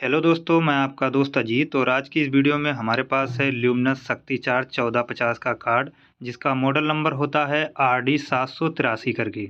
Hello दोस्तों, मैं आपका दोस्त अजीत और आज की इस वीडियो में हमारे पास है ल्यूमिनस शक्ति चार्ज 1450 का कार्ड, जिसका मॉडल नंबर होता है RD 783 करके।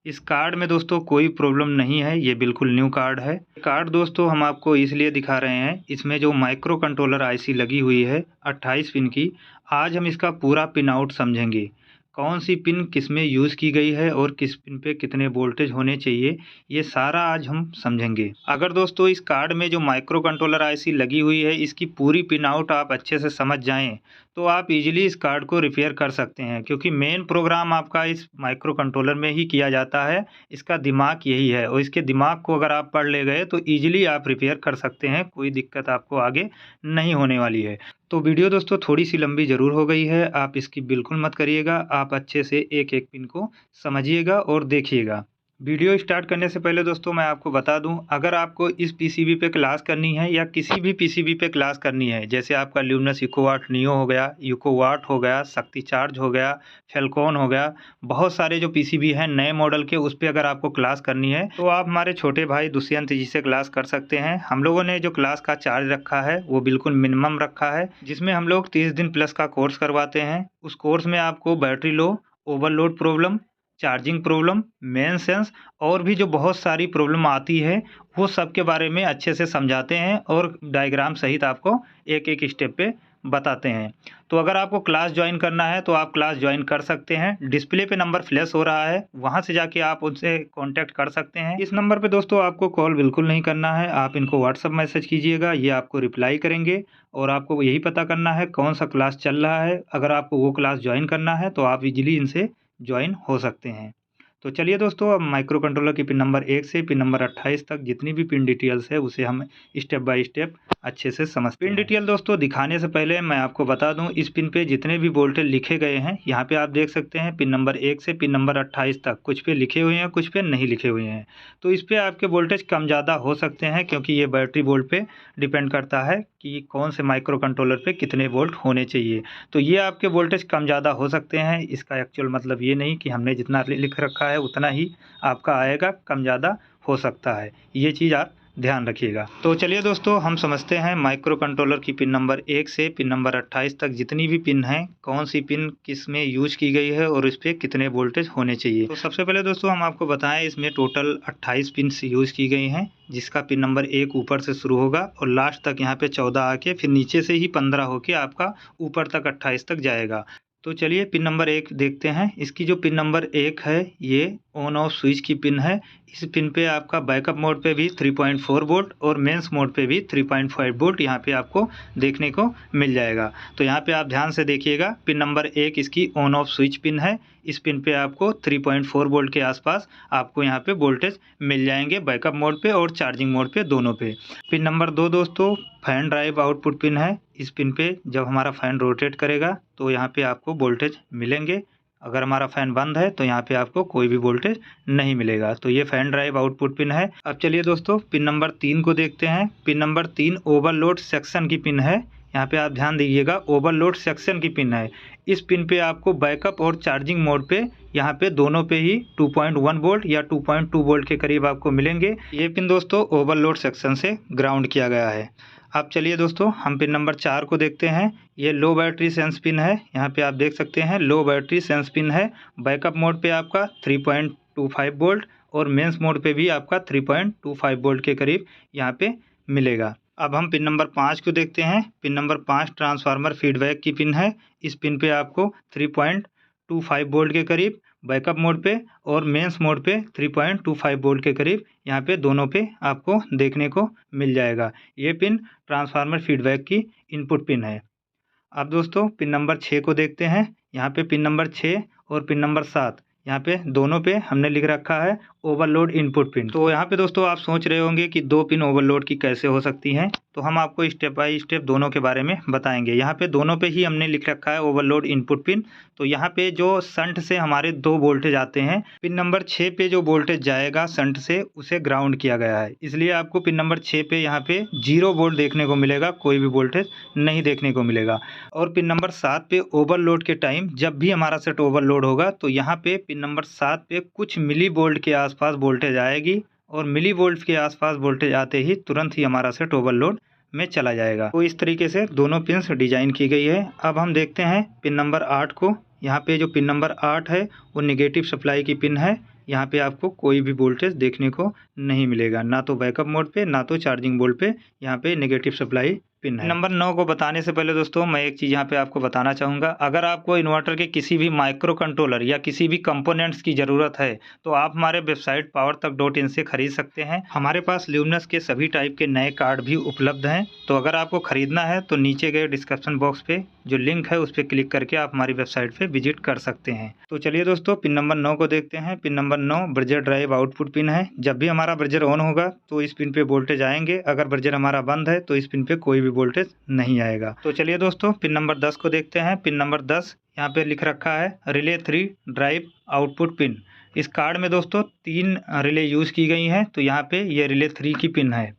इस कार्ड में दोस्तों कोई प्रॉब्लम नहीं है, ये बिल्कुल न्यू कार्ड है। कार्ड दोस्तों हम आपको इसलिए दिखा रहे हैं, इसमें जो माइक्रो कंट्रोलर IC लगी हुई है 28 पिन की, आज हम इसका पूरा पिन आउट समझेंगे। कौन सी पिन किस में यूज़ की गई है और किस पिन पे कितने वोल्टेज होने चाहिए, ये सारा आज हम समझेंगे। अगर दोस्तों इस कार्ड में जो माइक्रो कंट्रोलर IC लगी हुई है, इसकी पूरी पिन आउट आप अच्छे से समझ जाएँ, तो आप इजीली इस कार्ड को रिपेयर कर सकते हैं, क्योंकि मेन प्रोग्राम आपका इस माइक्रो कंट्रोलर में ही किया जाता है। इसका दिमाग यही है और इसके दिमाग को अगर आप पढ़ ले गए तो इजीली आप रिपेयर कर सकते हैं, कोई दिक्कत आपको आगे नहीं होने वाली है। तो वीडियो दोस्तों थोड़ी सी लंबी ज़रूर हो गई है, आप इसकी बिल्कुल मत करिएगा। आप अच्छे से एक-एक पिन को समझिएगा और देखिएगा। वीडियो स्टार्ट करने से पहले दोस्तों मैं आपको बता दूं, अगर आपको इस पीसीबी पे क्लास करनी है या किसी भी पीसीबी पे क्लास करनी है, जैसे आपका ल्यूमिनस इकोवाट नियो हो गया, इकोवाट हो गया, शक्ति चार्ज हो गया, फैल्कॉन हो गया, बहुत सारे जो पीसीबी हैं नए मॉडल के, उस पे अगर आपको क्लास करनी है तो आप हमारे छोटे भाई दुष्यंत जी से क्लास कर सकते हैं। हम लोगों ने जो क्लास का चार्ज रखा है वो बिल्कुल मिनिमम रखा है, जिसमें हम लोग 30 दिन प्लस का कोर्स करवाते हैं। उस कोर्स में आपको battery low, overload problem, charging problem, main sense और भी जो बहुत सारी प्रॉब्लम आती है, वो सब के बारे में अच्छे से समझाते हैं और डायग्राम सहित आपको एक-एक स्टेप पे बताते हैं। तो अगर आपको क्लास ज्वाइन करना है तो आप क्लास ज्वाइन कर सकते हैं। डिस्प्ले पे नंबर फ्लैश हो रहा है, वहाँ से जाके आप उनसे कॉन्टैक्ट कर सकते हैं। इस नंबर पे दोस्तों आपको कॉल बिल्कुल नहीं करना है, आप इनको व्हाट्सएप मैसेज कीजिएगा, ये आपको रिप्लाई करेंगे और आपको यही पता करना है कौन-सा क्लास चल रहा है। अगर आपको वो क्लास ज्वाइन करना है तो आप इज़िली इनसे ज्वाइन हो सकते हैं। तो चलिए दोस्तों, अब माइक्रो कंट्रोलर की पिन नंबर 1 से पिन नंबर 28 तक जितनी भी पिन डिटेल्स है उसे हम स्टेप बाय स्टेप अच्छे से समझते हैं। पिन डिटेल दोस्तों दिखाने से पहले मैं आपको बता दूं, इस पिन पे जितने भी वोल्टेज लिखे गए हैं, यहाँ पे आप देख सकते हैं पिन नंबर 1 से पिन नंबर 28 तक कुछ पे लिखे हुए हैं, कुछ पे नहीं लिखे हुए हैं। तो इस पे आपके वोल्टेज कम ज़्यादा हो सकते हैं, क्योंकि ये बैटरी वोल्ट पे डिपेंड करता है कि कौन से माइक्रो कंट्रोलर पे कितने वोल्ट होने चाहिए। तो ये आपके वोल्टेज कम ज़्यादा हो सकते हैं, इसका एक्चुअल मतलब ये नहीं कि हमने जितना लिख रखा है उतना ही आपका आएगा, कम ज़्यादा हो सकता है। ये चीज़ आप ध्यान रखिएगा। तो चलिए दोस्तों, हम समझते हैं माइक्रो कंट्रोलर की पिन नंबर 1 से पिन नंबर 28 तक जितनी भी पिन हैं, कौन सी पिन किस में यूज़ की गई है और इस पे कितने वोल्टेज होने चाहिए। तो सबसे पहले दोस्तों हम आपको बताएं, इसमें टोटल 28 पिन्स यूज़ की गई हैं, जिसका पिन नंबर 1 ऊपर से शुरू होगा और लास्ट तक यहाँ पे 14 आके फिर नीचे से ही 15 होके आपका ऊपर तक 28 तक जाएगा। तो चलिए पिन नंबर 1 देखते हैं। इसकी जो पिन नंबर 1 है, ये ऑन ऑफ स्विच की पिन है। इस पिन पे आपका बैकअप मोड पे भी 3.4 वोल्ट और मेंस मोड पे भी 3.5 वोल्ट यहाँ पे आपको देखने को मिल जाएगा। तो यहाँ पे आप ध्यान से देखिएगा, पिन नंबर 1 इसकी ऑन ऑफ स्विच पिन है। इस पिन पे आपको 3.4 वोल्ट के आसपास आपको यहाँ पे वोल्टेज मिल जाएंगे, बैकअप मोड पे और चार्जिंग मोड पे, दोनों पे। पिन नंबर 2 दोस्तों फैन ड्राइव आउटपुट पिन है। इस पिन पे जब हमारा फ़ैन रोटेट करेगा तो यहाँ पे आपको वोल्टेज मिलेंगे। अगर हमारा फ़ैन बंद है तो यहाँ पे आपको कोई भी वोल्टेज नहीं मिलेगा। तो ये फ़ैन ड्राइव आउटपुट पिन है। अब चलिए दोस्तों पिन नंबर 3 को देखते हैं। पिन नंबर 3 ओवरलोड सेक्शन की पिन है। यहाँ पे आप ध्यान दीजिएगा, ओवरलोड सेक्शन की पिन है। इस पिन पे आपको बैकअप और चार्जिंग मोड पे यहाँ पे दोनों पे ही 2.1 वोल्ट या 2.2 वोल्ट के करीब आपको मिलेंगे। ये पिन दोस्तों ओवरलोड सेक्शन से ग्राउंड किया गया है। अब चलिए दोस्तों हम पिन नंबर 4 को देखते हैं। ये लो बैटरी सेंस पिन है। यहाँ पे आप देख सकते हैं लो बैटरी सेंस पिन है। बैकअप मोड पे आपका 3.25 वोल्ट और मेंस मोड पे भी आपका 3.25 वोल्ट के करीब यहाँ पे मिलेगा। अब हम पिन नंबर 5 को देखते हैं। पिन नंबर 5 ट्रांसफार्मर फीडबैक की पिन है। इस पिन पे आपको 3.25 वोल्ट के करीब बैकअप मोड पे और मेंस मोड पे 3.25 वोल्ट के करीब यहाँ पे दोनों पे आपको देखने को मिल जाएगा। ये पिन ट्रांसफार्मर फीडबैक की इनपुट पिन है। अब दोस्तों पिन नंबर 6 को देखते हैं। यहाँ पे पिन नंबर 6 और पिन नंबर 7, यहाँ पे दोनों पे हमने लिख रखा है ओवरलोड इनपुट पिन। तो यहाँ पे दोस्तों आप सोच रहे होंगे कि 2 पिन ओवरलोड की कैसे हो सकती हैं, तो हम आपको स्टेप बाय स्टेप दोनों के बारे में बताएंगे। यहाँ पे दोनों पे ही हमने लिख रखा है ओवरलोड इनपुट पिन। तो यहाँ पे जो शंट से हमारे 2 वोल्टेज आते हैं, पिन नंबर 6 पे जो वोल्टेज जाएगा शंट से, उसे ग्राउंड किया गया है। इसलिए आपको पिन नंबर 6 पे यहाँ पे 0 वोल्ट देखने को मिलेगा, कोई भी वोल्टेज नहीं देखने को मिलेगा। और पिन नंबर 7 पे ओवरलोड के टाइम जब भी हमारा सेट ओवरलोड होगा तो यहाँ पे पिन नंबर 7 पे कुछ मिली वोल्ट के आसपास वोल्टेज आएगी और मिली वोल्ट के आसपास वोल्टेज आते ही तुरंत ही हमारा सेट ओवरलोड में चला जाएगा। तो इस तरीके से दोनों पिन्स डिजाइन की गई है। अब हम देखते हैं पिन नंबर 8 को। यहाँ पे जो पिन नंबर 8 है वो नेगेटिव सप्लाई की पिन है। यहाँ पे आपको कोई भी वोल्टेज देखने को नहीं मिलेगा, ना तो बैकअप मोड पे ना तो चार्जिंग मोड पे। यहाँ पे नेगेटिव सप्लाई पिन है। नंबर 9 को बताने से पहले दोस्तों मैं एक चीज़ यहाँ पे आपको बताना चाहूँगा। अगर आपको इन्वर्टर के किसी भी माइक्रो कंट्रोलर या किसी भी कंपोनेंट्स की ज़रूरत है तो आप हमारे वेबसाइट powertak.in से खरीद सकते हैं। हमारे पास ल्यूमिनस के सभी टाइप के नए कार्ड भी उपलब्ध हैं। तो अगर आपको ख़रीदना है तो नीचे गए डिस्क्रिप्शन बॉक्स पे जो लिंक है उस पर क्लिक करके आप हमारी वेबसाइट पे विजिट कर सकते हैं। तो चलिए दोस्तों पिन नंबर 9 को देखते हैं। Pin number 9 Breezer drive output pin है। जब भी हमारा ब्रिजर ऑन होगा तो इस पिन पे वोल्टेज आएंगे, अगर ब्रिजर हमारा बंद है तो इस पिन पे कोई भी वोल्टेज नहीं आएगा। तो चलिए दोस्तों पिन नंबर 10 को देखते हैं। पिन नंबर 10 यहाँ पे लिख रखा है रिले 3 ड्राइव आउटपुट पिन। इस कार्ड में दोस्तों 3 रिले यूज़ की गई हैं, तो यहाँ पे ये रिले 3 की पिन है।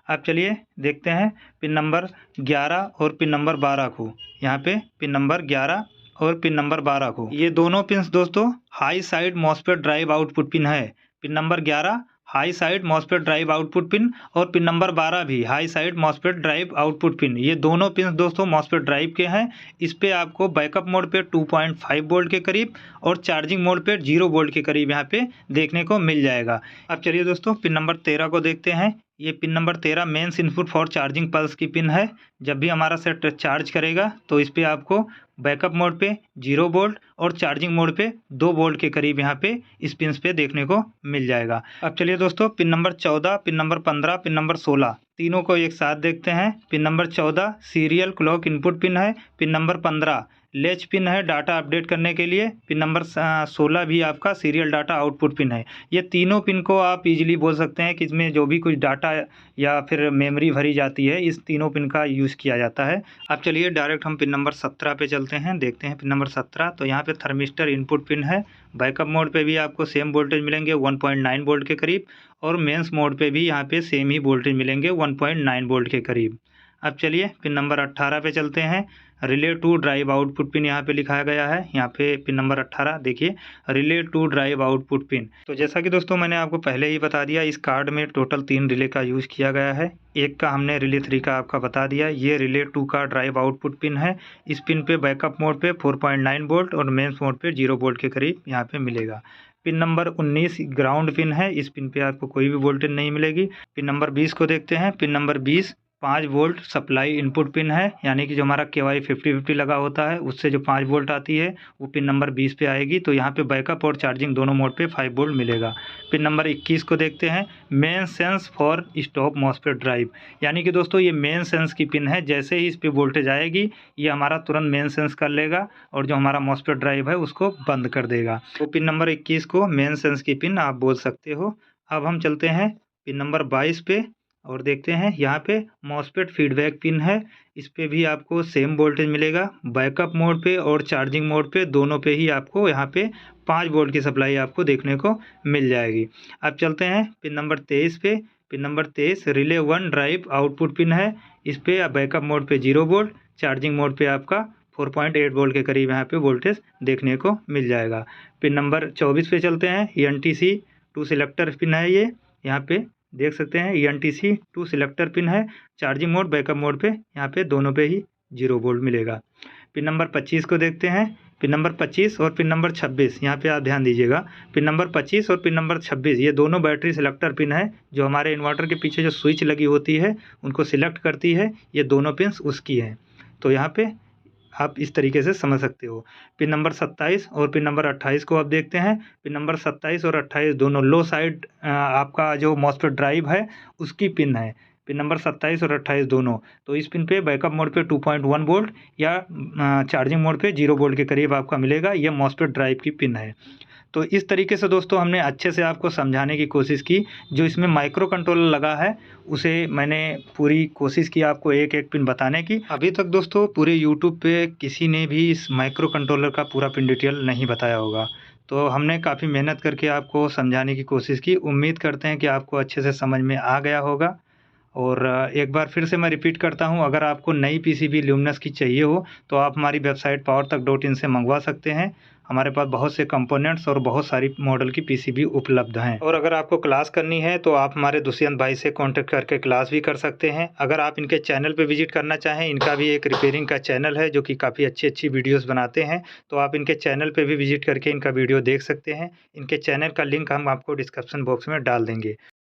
अब चलिए देखते हैं पिन नंबर 11 और पिन नंबर 12 को। यहाँ पे पिन नंबर 11 और पिन नंबर 12 को, ये दोनों पिन्स दोस्तों high side MOSFET drive output pin है। Pin number 11 high side MOSFET drive output pin और पिन नंबर 12 भी high side MOSFET drive output pin. ये दोनों पिन दोस्तों मॉसफेट ड्राइव के हैं। इस पे आपको बैकअप मोड पे 2.5 वोल्ट के करीब और चार्जिंग मोड पे 0 वोल्ट के करीब यहाँ पे देखने को मिल जाएगा। अब चलिए दोस्तों पिन नंबर 13 को देखते हैं। ये pin number 13 mains input for charging pulse की पिन है। जब भी हमारा सेट चार्ज करेगा तो इस पर आपको बैकअप मोड पे 0 वोल्ट और चार्जिंग मोड पे 2 वोल्ट के करीब यहाँ पे इस पिन पे देखने को मिल जाएगा। अब चलिए दोस्तों pin number 14, pin number 15, pin number 16 तीनों को एक साथ देखते हैं। Pin number 14 serial clock input pin है। पिन नंबर 15 लेच पिन है डाटा अपडेट करने के लिए। पिन नंबर 16 भी आपका सीरियल डाटा आउटपुट पिन है। ये तीनों पिन को आप इजीली बोल सकते हैं कि इसमें जो भी कुछ डाटा या फिर मेमोरी भरी जाती है इस तीनों पिन का यूज़ किया जाता है। अब चलिए डायरेक्ट हम पिन नंबर 17 पे चलते हैं, देखते हैं पिन नंबर 17। तो यहाँ पे थर्मिस्टर इनपुट पिन है। बैकअप मोड पे भी आपको सेम वोल्टेज मिलेंगे 1.9 वोल्ट के करीब और मेंस मोड पे भी यहाँ पे सेम ही वोल्टेज मिलेंगे 1.9 वोल्ट के करीब। अब चलिए पिन नंबर 18 पे चलते हैं। Relay to drive output pin यहाँ पे लिखाया गया है। यहाँ पे पिन नंबर 18 देखिए relay to drive output pin. तो जैसा कि दोस्तों मैंने आपको पहले ही बता दिया, इस कार्ड में टोटल 3 रिले का यूज़ किया गया है। एक का हमने रिले 3 का आपका बता दिया। ये रिले 2 का ड्राइव आउटपुट पिन है। इस पिन पे बैकअप मोड पे 4.9 वोल्ट और मेंस मोड पे 0 वोल्ट के करीब यहाँ पे मिलेगा। पिन नंबर 19 ग्राउंड पिन है। इस पिन पे आपको कोई भी वोल्टेज नहीं मिलेगी। पिन नंबर 20 को देखते हैं। Pin number 20 5 volt supply input pin है, यानी कि जो हमारा KY 5050 लगा होता है उससे जो 5 वोल्ट आती है वो पिन नंबर 20 पे आएगी। तो यहाँ पे बैकअप और चार्जिंग दोनों मोड पे 5 वोल्ट मिलेगा। पिन नंबर 21 को देखते हैं। Main sense for stop MOSFET drive, यानी कि दोस्तों ये मेन सेंस की पिन है। जैसे ही इस पर वोल्टेज आएगी ये हमारा तुरंत मेन सेंस कर लेगा और जो हमारा मॉसफेट ड्राइव है उसको बंद कर देगा। तो पिन नंबर 21 को मेन सेंस की पिन आप बोल सकते हो। अब हम चलते हैं पिन नंबर 22 पे और देखते हैं। यहाँ पे मॉसफेट फीडबैक पिन है। इस पे भी आपको सेम वोल्टेज मिलेगा। बैकअप मोड पे और चार्जिंग मोड पे दोनों पे ही आपको यहाँ पे 5 वोल्ट की सप्लाई आपको देखने को मिल जाएगी। अब चलते हैं पिन नंबर 23 पे। Pin number 23 relay 1 drive output pin है। इस पे बैकअप मोड पे 0 वोल्ट, चार्जिंग मोड पे आपका 4.8 वोल्ट के करीब यहाँ पे वोल्टेज देखने को मिल जाएगा। पिन नंबर 24 पे चलते हैं। ENTC 2 सिलेक्टर पिन है। ये यहाँ पे देख सकते हैं ENTC 2 सिलेक्टर पिन है। चार्जिंग मोड बैकअप मोड पे यहाँ पे दोनों पे ही 0 वोल्ट मिलेगा। पिन नंबर 25 को देखते हैं। पिन नंबर 25 और पिन नंबर 26 यहाँ पे आप ध्यान दीजिएगा। पिन नंबर 25 और पिन नंबर 26 ये दोनों बैटरी सिलेक्टर पिन है। जो हमारे इन्वर्टर के पीछे जो स्विच लगी होती है उनको सिलेक्ट करती है, ये दोनों पिन्स उसकी हैं। तो यहाँ पे आप इस तरीके से समझ सकते हो। पिन नंबर 27 और पिन नंबर 28 को आप देखते हैं। पिन नंबर 27 और 28 दोनों लो साइड आपका जो मॉसफेट ड्राइव है उसकी पिन है। पिन नंबर 27 और 28 दोनों। तो इस पिन पे बैकअप मोड पे 2.1 वोल्ट या चार्जिंग मोड पे 0 वोल्ट के करीब आपका मिलेगा। ये मॉसफेट ड्राइव की पिन है। तो इस तरीके से दोस्तों हमने अच्छे से आपको समझाने की कोशिश की। जो इसमें माइक्रो कंट्रोलर लगा है उसे मैंने पूरी कोशिश की आपको एक एक पिन बताने की। अभी तक दोस्तों पूरे यूट्यूब पे किसी ने भी इस माइक्रो कंट्रोलर का पूरा पिन डिटेल नहीं बताया होगा। तो हमने काफ़ी मेहनत करके आपको समझाने की कोशिश की। उम्मीद करते हैं कि आपको अच्छे से समझ में आ गया होगा। और एक बार फिर से मैं रिपीट करता हूं, अगर आपको नई PCB ल्यूमिनस की चाहिए हो तो आप हमारी वेबसाइट powertak.in से मंगवा सकते हैं। हमारे पास बहुत से कंपोनेंट्स और बहुत सारी मॉडल की पीसीबी उपलब्ध हैं। और अगर आपको क्लास करनी है तो आप हमारे दुष्यंत भाई से कॉन्टेक्ट करके क्लास भी कर सकते हैं। अगर आप इनके चैनल पर विजिट करना चाहें, इनका भी एक रिपेयरिंग का चैनल है जो कि काफ़ी अच्छी वीडियोज़ बनाते हैं, तो आप इनके चैनल पर भी विजिट करके इनका वीडियो देख सकते हैं। इनके चैनल का लिंक हम आपको डिस्क्रिप्शन बॉक्स में डाल देंगे।